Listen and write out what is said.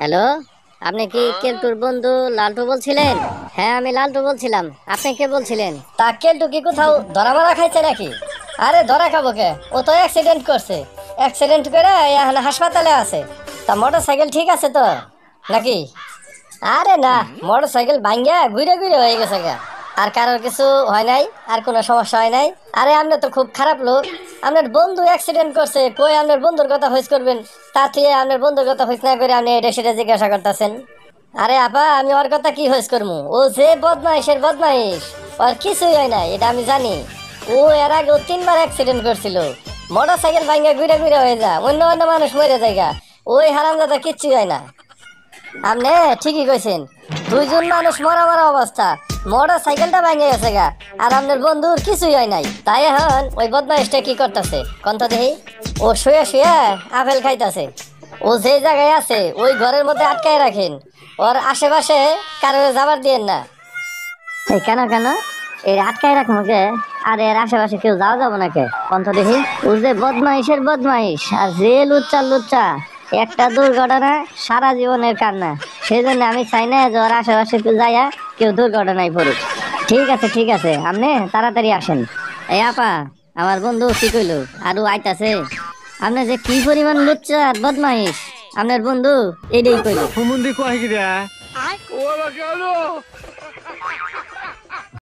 Hello, আপনি কি কেলটুর বন্ধু লালটু বলছিলেন? হ্যাঁ, আমি লালটু বলছিলাম। আপনি কে বলছিলেন? তা কেলটু কি কোথাও ধরা মারা খাইছে নাকি? আরে ধরা খাবো কে, ও তো অ্যাক্সিডেন্ট করছে। অ্যাক্সিডেন্ট করে এখন হাসপাতালে আছে। তা মোটর সাইকেল ঠিক আছে তো নাকি? আরে না, মোটর সাইকেল ভাঙ্গা ঘুরে ঘুরে হয়ে গেছে গা। আর কারোর কিছু হয় নাই, আর কোনো সমস্যা হয় নাই। আরে আপনি তো খুব খারাপ লোক। আপনার বন্ধু অ্যাক্সিডেন্ট করছে, কই আপনার বন্ধুর কথা হইস করবেন? তা থেকে আপনার বন্ধুর কথা হইস না করে আপনি এটা সেটা জিজ্ঞাসা করতেছেন। আরে আপা, আমি ওর কথা কি হইস করবো? ও যে বদমাইশের বদমাইশ, ওর কিছুই হয় না, এটা আমি জানি। ও এর আগেও 3বার অ্যাক্সিডেন্ট করছিল। মোটর সাইকেল ভাঙ্গা ঘুরে ঘুরে হয়ে যা, অন্য অন্য মানুষ মরে যায়। ওই হারামজাদা কিচ্ছুই হয় না। আপনি ঠিকই কইছেন, দুইজন মানুষ মরা মরা অবস্থা। মোটর সাইকেলটা ভেঙে গেছে গা, আর আপনার বন্ধুর কিছুই হয় নাই। তাই এখন ওই বদমাইশটা কি করতেছে কন্ত দেখি? ও শুয়ে শুয়ে আপেল খাইতেছে। ও যে জায়গায় আছে ওই ঘরের মধ্যে আটকায় রাখেন। ওর আশেপাশে কারোর যাবার দিয়েন না। এই কেন কেন এর আটকায় রাখবো কে? আর এর আশেপাশে কেউ যাওয়া যাবো না কে? কন্ত দেখি, ও যে বদমাইশের বদমাইশ, আর যে লুচ্চা লুচ্চা। একটা দুর্ঘটনা সারা জীবনের কান্না। সেই জন্য আমি চাই না যে ওর আশেপাশে কেউ যাইয়া কেউ দুর্ঘটনায় পড়ুক। ঠিক আছে ঠিক আছে, আপনি তাড়াতাড়ি আসেন। এই আপা, আমার বন্ধু কি কইলো আরো আইতাছে। আপনি যে কি পরিমাণ লুচ্চা আর বদমাইশ, আপনার বন্ধু এটাই কইলো। হুমুন্দি কয় কি রে? ও বাবা কেন?